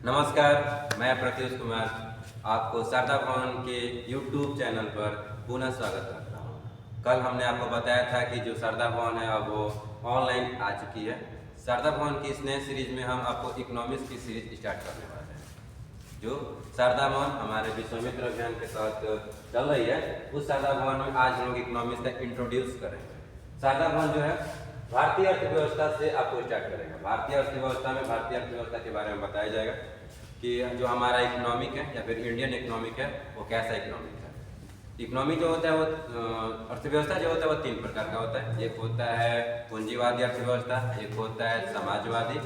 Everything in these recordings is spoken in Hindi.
नमस्कार, मैं प्रत्युष कुमार आपको शारदा भवन के YouTube चैनल पर पुनः स्वागत करता हूँ। कल हमने आपको बताया था कि जो शारदा भवन है अब वो ऑनलाइन आ चुकी है। शारदा भवन की इस नए सीरीज में हम आपको इकोनॉमिक्स की सीरीज स्टार्ट करने वाले हैं। जो शारदा भवन हमारे विश्वामित्र अभियान के तहत चल रही है, उस शारदा भवन में आज हम लोग इकोनॉमिक्स का इंट्रोड्यूस करेंगे। शारदा भवन जो है भारतीय अर्थव्यवस्था से आपको स्टार्ट करेगा। भारतीय अर्थव्यवस्था में भारतीय अर्थव्यवस्था के बारे में बताया जाएगा कि जो हमारा इकोनॉमिक है या फिर इंडियन इकोनॉमिक है वो कैसा इकोनॉमिक है। इकोनॉमिक जो होता है वो अर्थव्यवस्था जो होता है वो तीन प्रकार का होता है। एक होता है पूंजीवादी अर्थव्यवस्था, एक होता है समाजवादी,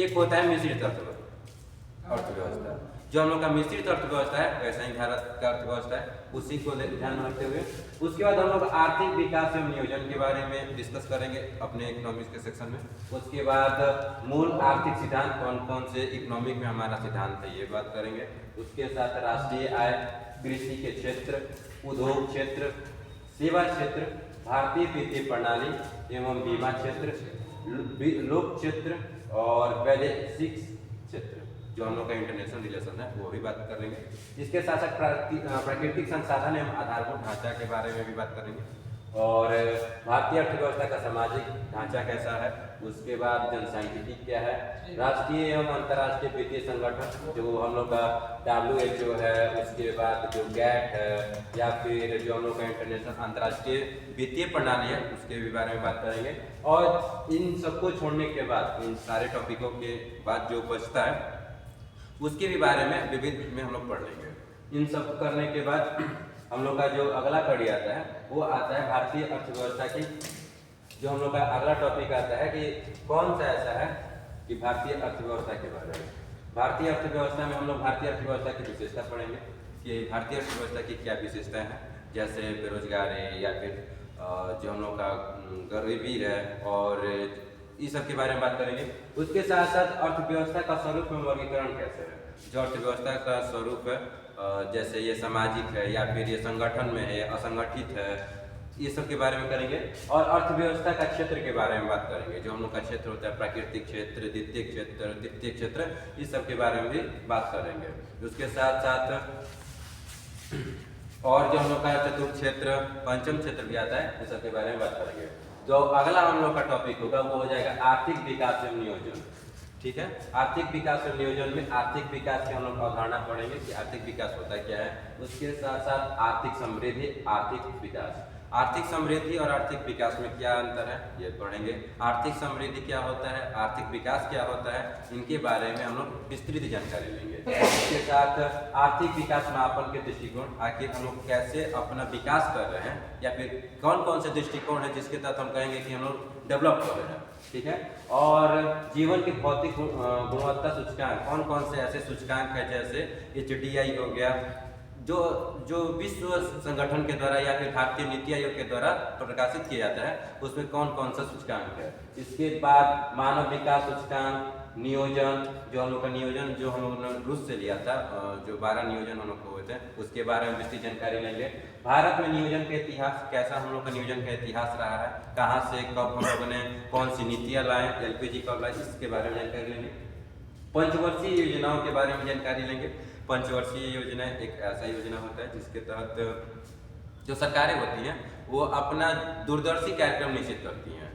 एक होता है मिश्रित अर्थव्यवस्था। जो हम लोग का मिश्रित अर्थव्यवस्था है वैसा ही भारत का अर्थव्यवस्था है, उसी को ध्यान में रखते हुए उसके बाद हम लोग आर्थिक विकास एवं नियोजन के बारे में डिस्कस करेंगे अपने इकोनॉमिक्स के सेक्शन में। उसके बाद मूल आर्थिक सिद्धांत कौन कौन से इकोनॉमिक में हमारा सिद्धांत है ये बात करेंगे। उसके साथ राष्ट्रीय आय, कृषि के क्षेत्र, उद्योग क्षेत्र, सेवा क्षेत्र, भारतीय वित्तीय प्रणाली एवं बीमा क्षेत्र, लोक क्षेत्र और वैदेशिक क्षेत्र जो हम लोग का इंटरनेशनल रिलेशन है वो भी बात कर लेंगे। इसके साथ साथ प्राकृतिक संसाधन एवं आधारभूत ढांचा के बारे में भी बात करेंगे और भारतीय अर्थव्यवस्था का सामाजिक ढांचा कैसा है। उसके बाद जनसांख्यिकी क्या है, राष्ट्रीय एवं अंतर्राष्ट्रीय वित्तीय संगठन जो हम लोग का WHO है, उसके बाद जो GATT है या फिर जो हम लोग का इंटरनेशनल अंतर्राष्ट्रीय वित्तीय प्रणाली है उसके भी बारे में बात करेंगे। और इन सबको छोड़ने के बाद इन सारे टॉपिकों के बाद जो बचता है उसके भी बारे में विविध में हम लोग पढ़ लेंगे। इन सब करने के बाद हम लोग का जो अगला कड़ी आता है वो आता है भारतीय अर्थव्यवस्था की। जो हम लोग का अगला टॉपिक आता है कि कौन सा ऐसा है कि भारतीय अर्थव्यवस्था के बारे में। भारतीय अर्थव्यवस्था में हम लोग भारतीय अर्थव्यवस्था की विशेषता पढ़ेंगे कि भारतीय अर्थव्यवस्था की क्या विशेषताएं हैं, जैसे बेरोजगारी या फिर जो हम लोग का गरीबी है और इस सब के बारे में बात करेंगे। उसके साथ साथ अर्थव्यवस्था का स्वरूप में वर्गीकरण कैसे है। जो अर्थव्यवस्था का स्वरूप है जैसे ये सामाजिक है या फिर ये संगठन में है, असंगठित है, ये सब के बारे में करेंगे। और अर्थव्यवस्था का क्षेत्र के बारे में बात करेंगे। जो हम लोग का क्षेत्र होता है प्राकृतिक क्षेत्र, द्वितीय क्षेत्र, तृतीय क्षेत्र, इस सब के बारे में भी बात करेंगे। उसके साथ साथ और जो हम लोग का चतुर्थ क्षेत्र, पंचम क्षेत्र भी आता है, इस सब के बारे में बात करेंगे। जो अगला हम लोग का टॉपिक होगा वो हो जाएगा आर्थिक विकास एवं नियोजन। ठीक है, आर्थिक विकास एवं नियोजन में आर्थिक विकास की हम लोग अवधारणा पढ़ेंगे कि आर्थिक विकास होता क्या है। उसके साथ साथ आर्थिक समृद्धि, आर्थिक विकास, आर्थिक समृद्धि और आर्थिक विकास में क्या अंतर है ये पढ़ेंगे। आर्थिक समृद्धि क्या होता है, आर्थिक विकास क्या होता है, इनके बारे में हम लोग विस्तृत जानकारी लेंगे। इसके साथ आर्थिक विकास मापन के दृष्टिकोण, आखिर हम लोग कैसे अपना विकास कर रहे हैं या फिर कौन कौन से दृष्टिकोण है जिसके तहत हम कहेंगे कि हम लोग डेवलप कर रहे हैं। ठीक है, और जीवन के भौतिक गुणवत्ता सूचकांक, कौन कौन से ऐसे सूचकांक है जैसे HDI हो गया जो विश्व संगठन के द्वारा या फिर भारतीय नीति आयोग के द्वारा प्रकाशित किया जाता है, उसमें कौन कौन सा सूचकांक है। इसके बाद मानव विकास सूचकांक, नियोजन, जो हम लोग का नियोजन जो हम लोगों ने रूस से लिया था, जो 12 नियोजन हम लोग को हुए थे उसके बारे में विस्तृत जानकारी लेंगे। भारत में नियोजन का इतिहास, कैसा हम लोग का नियोजन का इतिहास रहा है, कहाँ से कब हम लोगों ने कौन सी नीतियाँ लाए, LPG कब लाए, इसके बारे में जानकारी लेंगे। पंचवर्षीय योजनाओं के बारे में जानकारी लेंगे। पंचवर्षीय योजना एक ऐसा योजना होता है जिसके तहत जो सरकारें होती हैं वो अपना दूरदर्शी कार्यक्रम निश्चित करती हैं,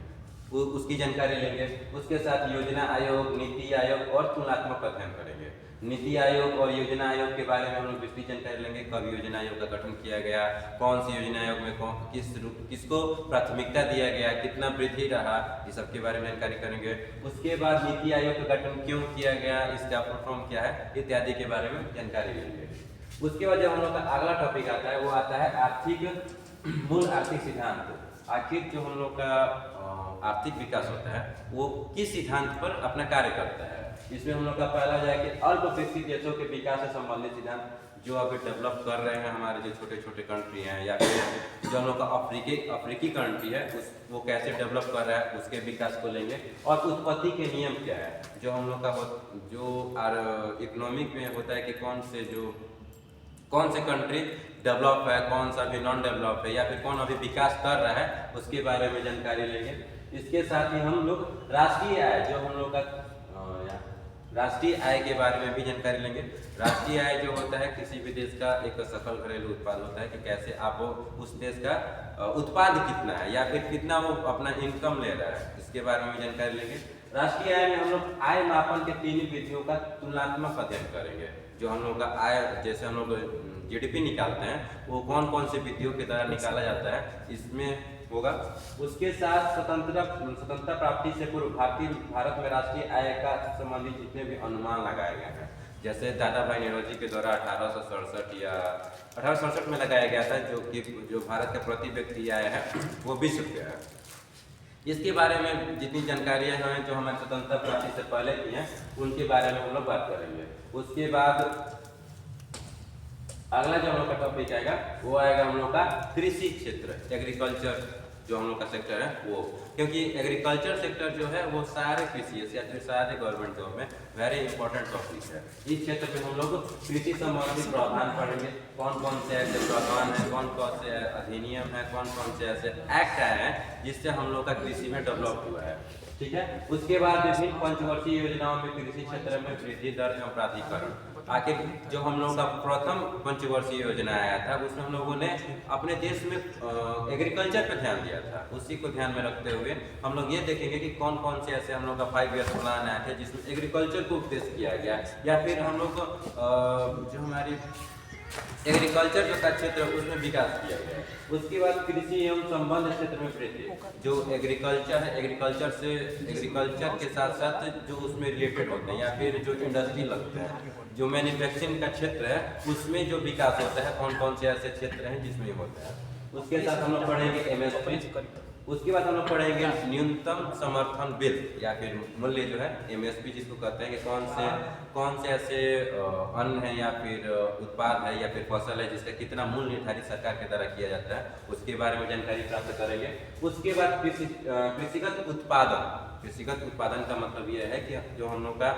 उसकी जानकारी लेंगे। उसके साथ योजना आयोग, नीति आयोग और तुलनात्मक अध्ययन करेंगे। नीति आयोग और योजना आयोग के बारे में हम लोग विस्तृत जानकारी लेंगे। कब योजना आयोग का गठन किया गया, कौन सी योजना आयोग में किसको प्राथमिकता दिया गया, कितना वृद्धि रहा, इस सब के बारे में जानकारी करेंगे। उसके बाद नीति आयोग का गठन क्यों किया गया, इसका फॉर्म क्या है, इत्यादि के बारे में जानकारी लेंगे। उसके बाद जब हम लोग का अगला टॉपिक आता है वो आता है आर्थिक मूल आर्थिक सिद्धांत। आखिर जो हम लोग का आर्थिक विकास होता है वो किस सिद्धांत पर अपना कार्य करता है। इसमें हम लोग का पहला जाए कि अल्प विकसित देशों के विकास से संबंधित सिद्धांत, जो अभी डेवलप कर रहे हैं हमारे जो छोटे छोटे कंट्री हैं या फिर जो हम लोग का अफ्रीकी कंट्री है वो कैसे डेवलप कर रहा है उसके विकास को लेंगे। और उत्पत्ति के नियम क्या है, जो हम लोग का जो इकोनॉमिक में होता है कि कौन से कंट्री डेवलप है, कौन सा भी नॉन डेवलप है या फिर कौन अभी विकास कर रहा है, उसके बारे में जानकारी लेंगे। इसके साथ ही हम लोग राष्ट्रीय आय, जो हम लोग का राष्ट्रीय आय के बारे में भी जानकारी लेंगे। राष्ट्रीय आय जो होता है किसी भी देश का एक सकल घरेलू उत्पाद होता है कि कैसे आप उस देश का उत्पाद कितना है या फिर कितना वो अपना इनकम ले रहा है, इसके बारे में भी जानकारी लेंगे। राष्ट्रीय आय में हम लोग आय मापन के 3 विधियों का तुलनात्मक अध्ययन करेंगे। जो हम लोग का आय, जैसे हम लोग जीडीपी निकालते हैं वो कौन कौन से विधियों के द्वारा निकाला जाता है इसमें होगा। उसके साथ स्वतंत्रता प्राप्ति से पूर्व भारत में राष्ट्रीय आय का संबंधित जितने भी अनुमान लगाए गए हैं, जैसे दादा भाई नौरोजी के द्वारा 1867 या 1867 में लगाया गया था, जो भारत का प्रति व्यक्ति आय है वो 20 रुपया है। इसके बारे में जितनी जानकारियां हैं जो हमारे स्वतंत्रता प्राप्ति से पहले की हैं उनके बारे में हम लोग बात करेंगे। उसके बाद अगला जो हम लोग का टॉपिक आएगा वो आएगा हम लोग का कृषि क्षेत्र, एग्रीकल्चर जो हम लोग का सेक्टर है वो, क्योंकि एग्रीकल्चर सेक्टर जो है वो सारे कृषि या फिर सारे गवर्नमेंट जॉब में वेरी इंपॉर्टेंट टॉपिक है। इस क्षेत्र में हम लोग कृषि संबंधी प्रावधान पढ़ेंगे, कौन कौन से ऐसे प्रावधान है, कौन कौन से अधिनियम है, कौन कौन से ऐसे एक्ट आए हैं जिससे हम लोग का कृषि में डेवलप हुआ है, ठीक है। उसके बाद विभिन्न पंचवर्षीय योजनाओं में कृषि क्षेत्र में वृद्धि दर एवं प्राधिकरण। आखिर जो हम लोगों का प्रथम पंचवर्षीय योजना आया था उसमें हम लोगों ने अपने देश में एग्रीकल्चर पे ध्यान दिया था। उसी को ध्यान में रखते हुए हम लोग ये देखेंगे कि कौन कौन से ऐसे हम लोग का 5 ईयर प्लान आए थे जिसमें एग्रीकल्चर को उपदेश किया गया, या फिर हम लोग जो हमारी एग्रीकल्चर जो का क्षेत्र है उसमें विकास किया गया। उसके बाद कृषि एवं संबंध क्षेत्र में वृद्धि, जो एग्रीकल्चर है एग्रीकल्चर के साथ साथ जो उसमें रिलेटेड होते हैं या फिर जो इंडस्ट्री लगते हैं, जो मैन्युफैक्चरिंग का क्षेत्र है उसमें जो विकास होता है, कौन कौन से ऐसे क्षेत्र हैं जिसमें होता है। उसके साथ हम लोग पढ़ेंगे एमएसपी। उसके बाद हम लोग पढ़ेंगे न्यूनतम समर्थन बिल या फिर मूल्य जो है एमएसपी जिसको कहते हैं, कि कौन से ऐसे अन्न है या फिर उत्पाद है या फिर फसल है जिसका कितना मूल्य निर्धारित सरकार के द्वारा किया जाता है, उसके बारे में जानकारी प्राप्त करेंगे। उसके बाद कृषिगत उत्पादन का मतलब ये है कि जो हम लोग का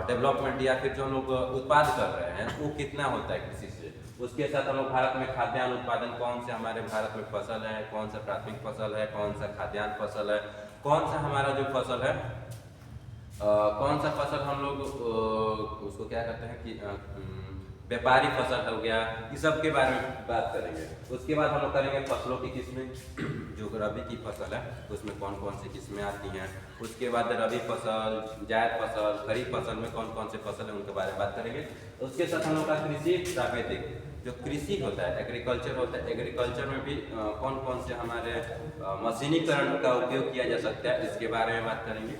डेवलपमेंट या फिर जो हम लोग उत्पाद कर रहे हैं वो कितना होता है कृषि से। उसके साथ हम लोग भारत में खाद्यान्न उत्पादन, कौन से हमारे भारत में फसल है, कौन सा प्राथमिक फसल है, कौन सा खाद्यान्न फसल है, कौन सा हमारा जो फसल है कौन सा फसल हम लोग उसको क्या कहते हैं कि व्यापारी फसल हो गया, इस सब के बारे में बात करेंगे। उसके बाद हम लोग करेंगे फसलों की किस्में, जो रबी की फसल है उसमें कौन कौन सी किस्में आती हैं। उसके बाद रबी फसल, जायद फसल, खरीफ फसल में कौन कौन से फसल है उनके बारे में बात करेंगे। उसके साथ हम लोग का कृषि प्राकृतिक, जो कृषि होता है एग्रीकल्चर होता है, एग्रीकल्चर में भी कौन कौन से हमारे मशीनीकरण का उपयोग किया जा सकता है, इसके बारे में बात करेंगे।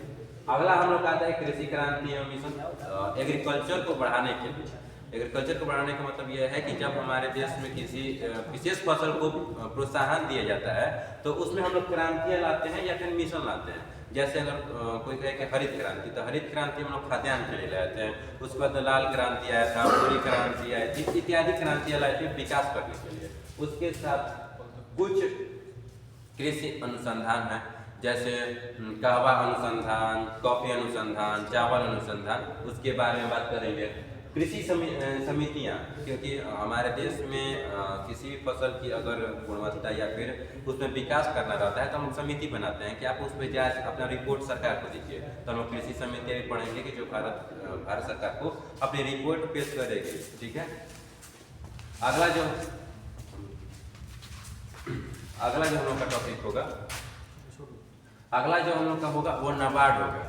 अगला हम लोग आता है कृषि क्रांति एवं मिशन। एग्रीकल्चर को बढ़ाने के लिए, एग्रीकल्चर को बढ़ाने का मतलब यह है कि जब हमारे देश में किसी विशेष फसल को प्रोत्साहन दिया जाता है तो उसमें हम लोग क्रांतियाँ लाते हैं या फिर मिशन लाते हैं। जैसे अगर कोई कहे कि हरित क्रांति, तो हरित क्रांति हम लोग खाद्यान्न के लिए लाते हैं। उसके बाद लाल क्रांति आया था, पूरी क्रांति आई थी, इत्यादि क्रांतियाँ लाए थे विकास करने के लिए। उसके साथ कुछ कृषि अनुसंधान है, जैसे कहवा अनुसंधान, कॉफी अनुसंधान, चावल अनुसंधान, उसके बारे में बात करेंगे। कृषि समितियाँ, क्योंकि हमारे देश में किसी भी फसल की अगर गुणवत्ता या फिर उसमें विकास करना रहता है तो हम समिति बनाते हैं कि आप उस पर जाए अपना रिपोर्ट सरकार को दीजिए। तो हम कृषि समितियाँ भी पढ़ेंगे कि जो भारत सरकार को अपनी रिपोर्ट पेश करेगी, ठीक है। अगला जो हम लोग का टॉपिक होगा, अगला जो हम लोग का होगा वो नाबार्ड होगा,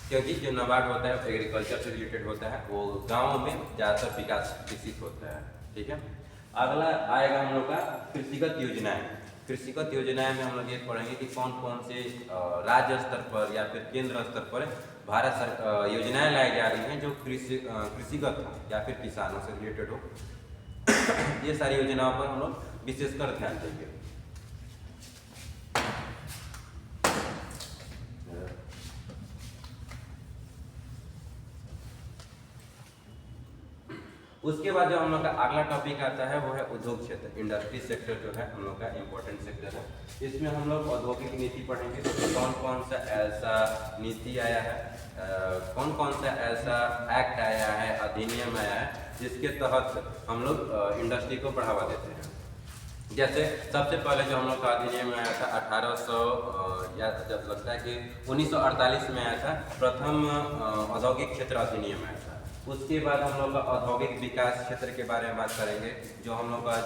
क्योंकि जो नाबार्ड होता है एग्रीकल्चर से रिलेटेड होता है, वो गाँव में ज़्यादातर विकास विकसित होता है, ठीक है। अगला आएगा हम लोग का कृषिगत योजनाएं। कृषिगत योजनाएं में हम लोग ये पढ़ेंगे कि कौन कौन से राज्य स्तर पर या फिर केंद्र स्तर पर भारत सरकार योजनाएं लाई जा रही हैं जो कृषिगत हो या फिर किसानों से रिलेटेड हो। ये सारी योजनाओं पर हम लोग विशेषकर ध्यान देंगे। उसके बाद जो हम लोग का अगला टॉपिक आता है वो है उद्योग क्षेत्र, इंडस्ट्री सेक्टर जो है हम लोग का इम्पोर्टेंट सेक्टर है। इसमें हम लोग औद्योगिक नीति पढ़ेंगे, तो कौन कौन सा ऐसा नीति आया है, कौन कौन सा ऐसा एक्ट आया है, अधिनियम आया है जिसके तहत हम लोग इंडस्ट्री को बढ़ावा देते हैं। जैसे सबसे पहले जो हम लोग का अधिनियम में आया था 1800 या जब लगता है कि 1948 में आया था प्रथम औद्योगिक क्षेत्र अधिनियम आया था। उसके बाद हम लोग का औद्योगिक विकास क्षेत्र के बारे में बात करेंगे। जो हम लोग का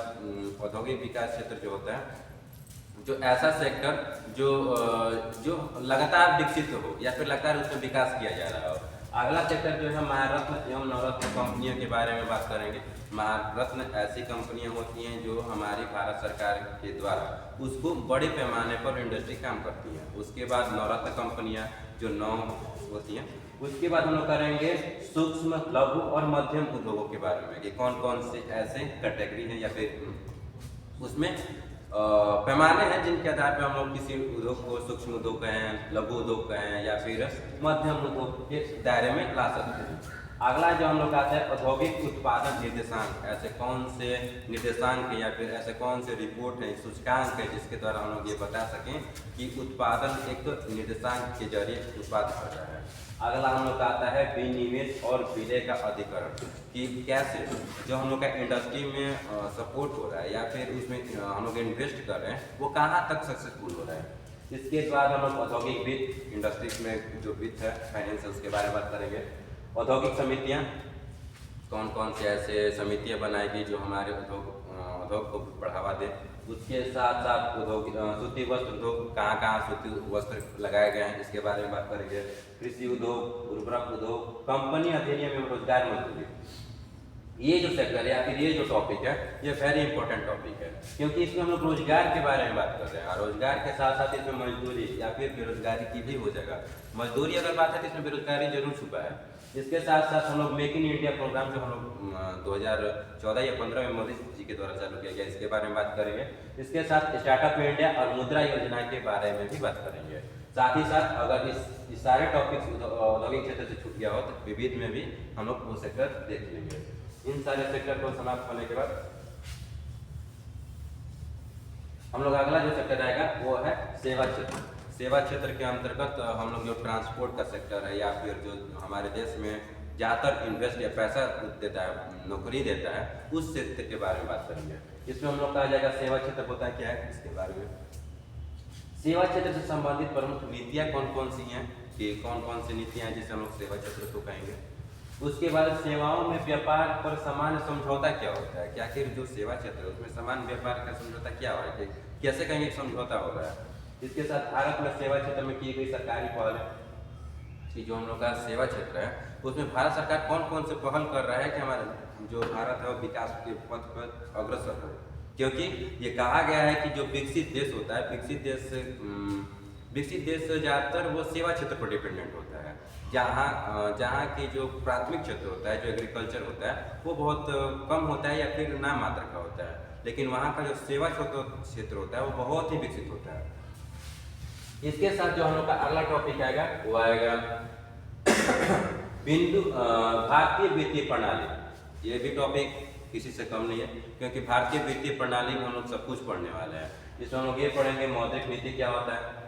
औद्योगिक विकास क्षेत्र जो होता है, जो ऐसा सेक्टर जो लगातार विकसित हो या फिर लगातार उसमें विकास किया जा रहा हो। अगला सेक्टर जो है महारत्न एवं नवरत्न कंपनियों के बारे में बात करेंगे। महारत्न ऐसी कंपनियां होती हैं जो हमारी भारत सरकार के द्वारा उसको बड़े पैमाने पर इंडस्ट्री काम करती हैं। उसके बाद नवरत्न कंपनियां जो नौ होती हैं। उसके बाद हम लोग करेंगे सूक्ष्म लघु और मध्यम उद्योगों के बारे में कि कौन कौन से ऐसे कैटेगरी हैं या फिर उसमें पैमाने हैं जिनके आधार पर हम लोग किसी उद्योग को सूक्ष्म उद्योग कहें, लघु उद्योग कहें या फिर मध्यम उद्योग के दायरे में ला सकते हैं। अगला जो हम लोग आता है औद्योगिक उत्पादन निर्देशांक। ऐसे कौन से निर्देशांक या फिर ऐसे कौन से रिपोर्ट है, सूचकांक है जिसके द्वारा हम लोग ये बता सकें कि उत्पादन एक निर्देशांक के जरिए उत्पादन कर रहा है। अगला हम लोग का आता है विनिवेश और विलय का अधिकरण कि कैसे जो हम लोग का इंडस्ट्री में सपोर्ट हो रहा है या फिर उसमें हम लोग इन्वेस्ट कर रहे हैं वो कहाँ तक सक्सेसफुल हो रहा है। इसके बाद हम लोग औद्योगिक वित्त, इंडस्ट्रीज में जो वित्त है फाइनेंशियल के बारे में बात करेंगे। औद्योगिक समितियाँ, कौन कौन से ऐसे समितियाँ बनाएगी जो हमारे उद्योग को बढ़ावा दे। उसके साथ साथ उद्योग सूती वस्त्र उद्योग, कहाँ सूती वस्त्र लगाए गए हैं इसके बारे में बात करेंगे। कृषि उद्योग, उर्वरक उद्योग, कंपनी अधिनियम एवं रोजगार मजदूरी। ये जो सेक्टर है या फिर ये जो टॉपिक है ये वेरी इंपॉर्टेंट टॉपिक है क्योंकि इसमें हम लोग रोजगार के बारे में बात कर रहे हैं और रोजगार के साथ साथ इसमें मजदूरी या फिर बेरोजगारी की भी हो जाएगा। मजदूरी अगर बात है तो इसमें बेरोजगारी जरूर छुपा है। इसके साथ साथ हम लोग मेक इन इंडिया प्रोग्राम जो हम लोग 2014 या 15 में मोदी जी के द्वारा चालू किया गया इसके बारे में बात करेंगे। इसके साथ स्टार्टअप इंडिया और मुद्रा योजना के बारे में भी बात करेंगे। साथ ही साथ अगर इस सारे टॉपिक्स औद्योगिक क्षेत्र से छूट गया हो तो विविध में भी हम लोग वो सेक्टर देख लेंगे। इन सारे सेक्टर को समाप्त होने के बाद हम लोग अगला जो सेक्टर आएगा वो है सेवा क्षेत्र। सेवा क्षेत्र के अंतर्गत हम लोग जो ट्रांसपोर्ट का सेक्टर है या फिर जो हमारे देश में ज़्यादातर इन्वेस्ट या पैसा देता है, नौकरी देता है, उस क्षेत्र के बारे में बात करेंगे। इसमें हम लोग का आ जाएगा सेवा क्षेत्र होता है क्या है इसके बारे में। सेवा क्षेत्र से संबंधित प्रमुख नीतियाँ कौन कौन सी हैं कि कौन कौन सी नीतियाँ हैं जिसे हम लोग सेवा क्षेत्र को कहेंगे। उसके बाद सेवाओं में व्यापार पर सामान्य समझौता क्या होता है कि आखिर जो सेवा क्षेत्र है उसमें सामान्य व्यापार का समझौता क्या हो रहा है, कैसे कहेंगे समझौता हो रहा है। इसके साथ भारत में सेवा क्षेत्र में की गई सरकारी पहल कि जो हम लोग का सेवा क्षेत्र है उसमें भारत सरकार कौन कौन से पहल कर रहा है कि हमारा जो भारत है वो विकास के पथ पर अग्रसर हो। क्योंकि ये कहा गया है कि जो विकसित देश होता है, विकसित देश ज़्यादातर वो सेवा क्षेत्र पर डिपेंडेंट होता है। जहाँ की जो प्राथमिक क्षेत्र होता है, जो एग्रीकल्चर होता है वो बहुत कम होता है या फिर नाम मात्र का होता है, लेकिन वहाँ का जो सेवा क्षेत्र होता है वो बहुत ही विकसित होता है। इसके साथ जो हम लोग का अगला टॉपिक आएगा वो आएगा भारतीय वित्तीय प्रणाली। ये भी टॉपिक किसी से कम नहीं है क्योंकि भारतीय वित्तीय प्रणाली में हम लोग सब कुछ पढ़ने वाले हैं। इसमें हम लोग ये पढ़ेंगे मौद्रिक नीति क्या होता है,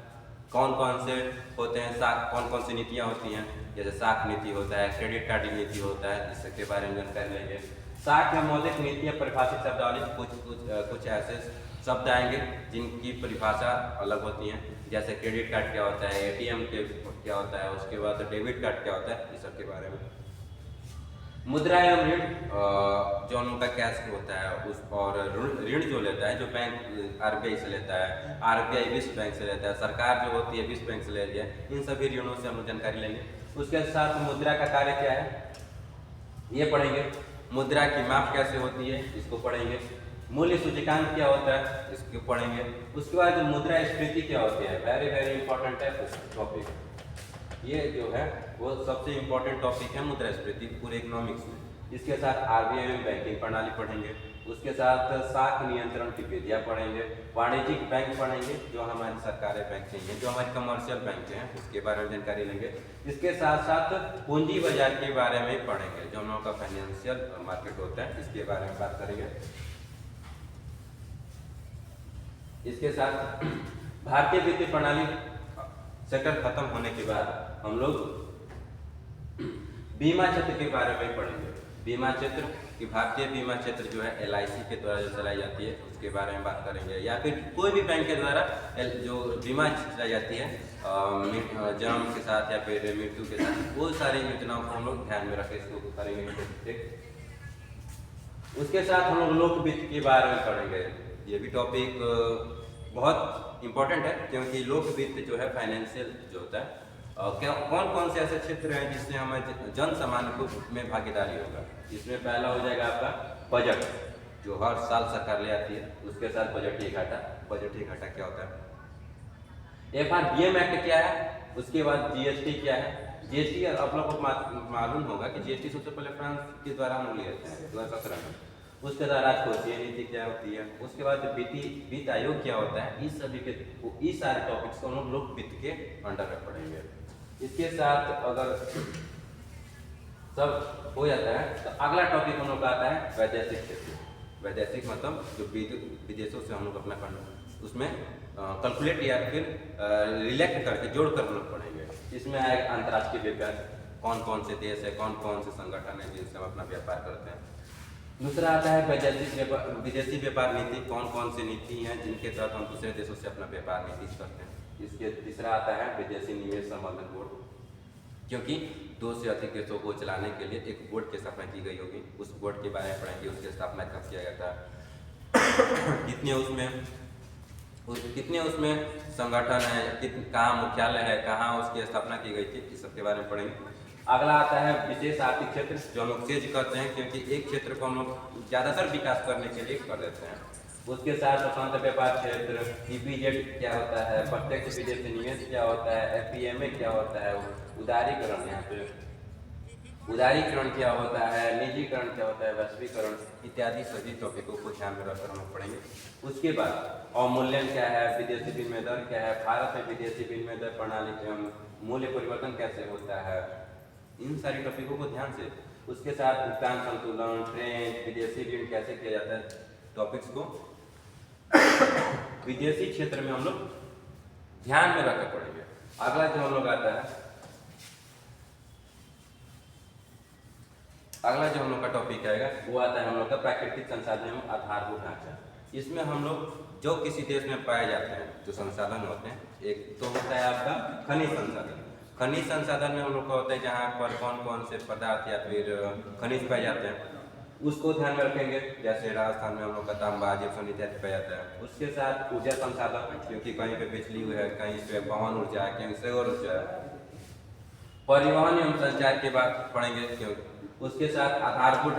कौन कौन से होते हैं, कौन कौन सी नीतियाँ होती हैं, जैसे साख नीति होता है, क्रेडिट कार्ड नीति होता है, इसके बारे में जानकारी लेंगे। साख या मौद्रिक नीतियाँ परिभाषित शब्दावली कुछ ऐसे शब्द आएंगे जिनकी परिभाषा अलग होती हैं, जैसे क्रेडिट कार्ड क्या होता है, एटीएम क्या होता है, उसके बाद डेबिट कार्ड क्या होता है, इस सब के बारे में। मुद्रा एवं ऋण जो हम लोग का कैश होता है उस और ऋण जो लेता है, जो बैंक आरबीआई से लेता है, आरबीआई विश्व बैंक से लेता है, सरकार जो होती है विश्व बैंक से लेती है, इन सभी ऋणों से हम लोग जानकारी लेंगे। उसके साथ मुद्रा का कार्य क्या है ये पढ़ेंगे। मुद्रा की माप कैसे होती है इसको पढ़ेंगे। मूल्य सूचकांक क्या होता है इसको पढ़ेंगे। उसके बाद मुद्रा स्फीति क्या होती है, वेरी वेरी इंपॉर्टेंट है टॉपिक। ये जो है वो सबसे इम्पोर्टेंट टॉपिक है मुद्रास्फीति पूरे इकोनॉमिक्स में। इसके साथ आरबीआई में बैंकिंग प्रणाली पढ़ेंगे। उसके साथ साख नियंत्रण की विधियाँ पढ़ेंगे। वाणिज्यिक बैंक पढ़ेंगे जो हमारी सरकारी बैंक हैं, जो हमारी कमर्शियल बैंक हैं उसके बारे में जानकारी लेंगे। इसके साथ साथ पूंजी बाजार के बारे में पढ़ेंगे, जो हम लोगों का फाइनेंशियल मार्केट होता है इसके बारे में बात करेंगे। इसके साथ भारतीय वित्तीय प्रणाली सेक्टर खत्म होने के बाद हम लोग बीमा क्षेत्र के बारे में पढ़ेंगे। बीमा क्षेत्र कि भारतीय बीमा क्षेत्र जो है LIC के द्वारा जो चलाई जाती है उसके बारे में बात करेंगे, या फिर कोई भी बैंक के द्वारा जो बीमा चलाई जाती है जन्म के साथ या फिर मृत्यु के साथ, वो सारी योजनाओं को हम लोग ध्यान में रखें, इसको करेंगे। ठीक, उसके साथ हम लोग लोक वित्त के बारे में पढ़ेंगे। ये भी टॉपिक बहुत इम्पोर्टेंट है, क्योंकि लोक वित्त जो है फाइनेंशियल जो होता है क्या कौन कौन से ऐसे क्षेत्र हैं जिससे हमें जन सामान्य को में भागीदारी होगा। इसमें पहला हो जाएगा आपका बजट, जो हर साल सरकार ले आती है, उसके साथ बजटीय घाटा। बजटीय घाटा क्या होता है? FRBM एक्ट क्या है, उसके बाद GST क्या है। GST आप लोग को मालूम होगा कि GST सबसे पहले फ्रांस के द्वारा हम लिए थे 2017 में। उसके बाद राजकोषीय नीति क्या होती है, उसके बाद वित्त आयोग क्या होता है। इस सभी के इस सारे टॉपिक्स को हम लोग लोक वित्त के अंडर में पढ़ेंगे। इसके साथ अगर सब हो जाता है तो अगला टॉपिक हम लोग का आता है वैदेशिक क्षेत्र। वैदेशिक मतलब जो विदेशों से हम लोग अपना फंड उसमें कैलकुलेट या फिर रिलेक्ट करके जोड़ कर हम लोग पढ़ेंगे। इसमें आएगा अंतर्राष्ट्रीय व्यापार, कौन कौन से देश है, कौन कौन से संगठन है जिनसे हम अपना व्यापार करते हैं। दूसरा आता है विदेशी व्यापार नीति, कौन कौन सी नीति हैं जिनके तहत हम दूसरे देशों से अपना व्यापार नीति करते हैं। इसके तीसरा आता है विदेशी निवेश संवर्धन बोर्ड, क्योंकि 2 से अधिक देशों को चलाने के लिए एक बोर्ड की स्थापना की गई होगी। उस बोर्ड के बारे में पढ़ेंगे, उसकी स्थापना कब किया गया था, कितने उसमें संगठन है, कहाँ मुख्यालय है, कहाँ उसकी स्थापना की गई थी, इस सब के बारे में पढ़ेंगे। अगला आता है विशेष आर्थिक क्षेत्र, जो हम लोग सेज करते हैं, क्योंकि एक क्षेत्र को हम लोग ज़्यादातर विकास करने के लिए कर देते हैं। उसके साथ स्वतंत्र व्यापार क्षेत्र, EPZ क्या होता है, प्रत्यक्ष विदेशी निवेश क्या होता है, FEMA क्या होता है, उदारीकरण, यहाँ पे उदारीकरण क्या होता है, निजीकरण क्या होता है, वैश्वीकरण इत्यादि सभी टॉपिकों को ध्यान में रखकर हम लोग पढ़ेंगे। उसके बाद अवमूल्यन क्या है, विदेशी विनिमय दर क्या है, भारत में विदेशी विनिमय दर प्रणाली के मूल्य परिवर्तन कैसे होता है, इन सारी टॉपिकों को ध्यान से। उसके साथ भुगतान संतुलन, ट्रेंड, विदेशी ऋण कैसे किया जाता है, टॉपिक्स को विदेशी क्षेत्र में हम लोग ध्यान में रखकर पढ़ेंगे। अगला जो हम लोग आता है, अगला जो हम लोग का टॉपिक आएगा वो आता है हम लोग का प्राकृतिक संसाधन एवं आधारभूत ढांचा। इसमें हम लोग जो किसी देश में पाए जाते हैं जो संसाधन होते हैं, एक तो होता है आपका खनिज संसाधन। खनिज संसाधन में हम लोग का होता है जहाँ पर कौन कौन से पदार्थ या फिर खनिज पाए जाते हैं, उसको ध्यान में रखेंगे। जैसे राजस्थान में हम लोग का तांबा, जिप्सम इत्यादि पाया जाता है। उसके साथ ऊर्जा संसाधन, क्योंकि कहीं पे बिजली है, कहीं पे पवन ऊर्जा है, कहीं सौर ऊर्जा है। परिवहन एवं संचार के बाद पढ़ेंगे, क्योंकि उसके साथ आधारभूत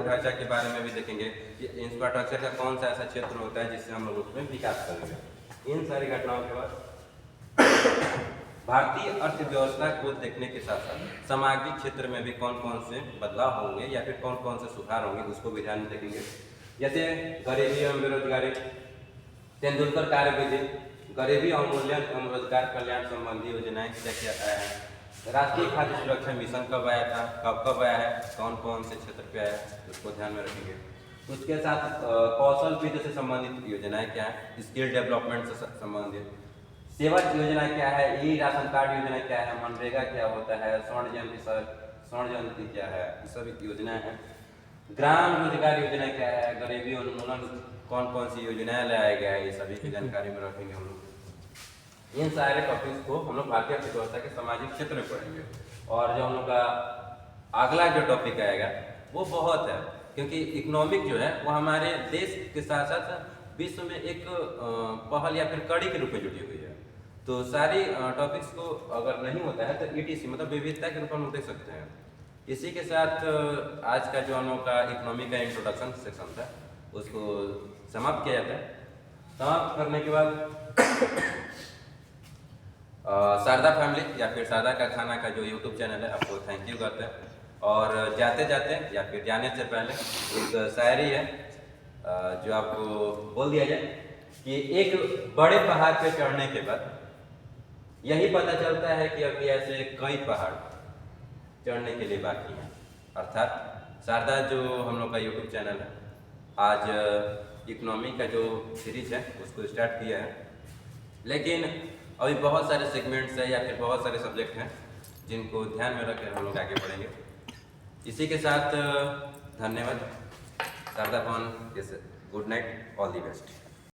ढांचा के बारे में भी देखेंगे कि इंफ्रास्ट्रक्चर का कौन सा ऐसा क्षेत्र होता है जिससे हम लोग उसमें विकास करेंगे। इन सारी घटनाओं के बाद भारतीय अर्थव्यवस्था को देखने के साथ साथ सामाजिक क्षेत्र में भी कौन कौन से बदलाव होंगे या फिर कौन कौन से सुधार होंगे, उसको भी ध्यान में देखेंगे। जैसे गरीबी एवं बेरोजगारी, तेंदुलकर कार्यविधि, गरीबी अवमूल्यन एवं रोजगार कल्याण संबंधी योजनाएं क्या क्या आया है, राष्ट्रीय खाद्य सुरक्षा मिशन कब आया था, कब आया है, कौन कौन से क्षेत्र पे आया है, उसको ध्यान में रखेंगे। उसके साथ कौशल विद्या से संबंधित योजनाएं क्या है, स्किल डेवलपमेंट से संबंधित, सेवा योजना क्या है, ई राशन कार्ड योजना क्या है, मनरेगा क्या होता है, स्वर्ण जयंती क्या है, ये सभी योजनाएं हैं। ग्राम रोजगार योजना क्या है, गरीबी उन्मूलन कौन कौन सी योजनाएं लाया गया है, ये सभी की जानकारी में रखेंगे हम लोग। इन सारे टॉपिक्स को हम लोग भारतीय अर्थव्यवस्था के सामाजिक क्षेत्र में पढ़ेंगे। और जो हम लोग का अगला जो टॉपिक आएगा वो बहुत है, क्योंकि इकोनॉमिक जो है वो हमारे देश के साथ साथ विश्व में एक पहल या फिर कड़ी के रूप में जुटी हुई है। तो सारी टॉपिक्स को अगर नहीं होता है तो ETC मतलब विविधता के रूप में देख सकते हैं। इसी के साथ आज का जो हम लोग का इकोनॉमी का इंट्रोडक्शन सेक्शन था उसको समाप्त किया जाता है। समाप्त करने के बाद शारदा फैमिली या फिर शारदा का खाना का जो YouTube चैनल है आपको थैंक यू करते हैं। और जाते जाते या फिर जाने से पहले एक शायरी है जो आपको बोल दिया जाए कि एक बड़े पहाड़ पे चढ़ने के बाद यही पता चलता है कि अभी ऐसे कई पहाड़ चढ़ने के लिए बाकी हैं। अर्थात शारदा जो हम लोग का YouTube चैनल है आज इकोनॉमी का जो सीरीज है उसको स्टार्ट किया है, लेकिन अभी बहुत सारे सेगमेंट्स हैं या फिर बहुत सारे सब्जेक्ट हैं जिनको ध्यान में रखकर हम लोग आगे बढ़ेंगे। इसी के साथ धन्यवाद। शारदा भवन, good night, all the best.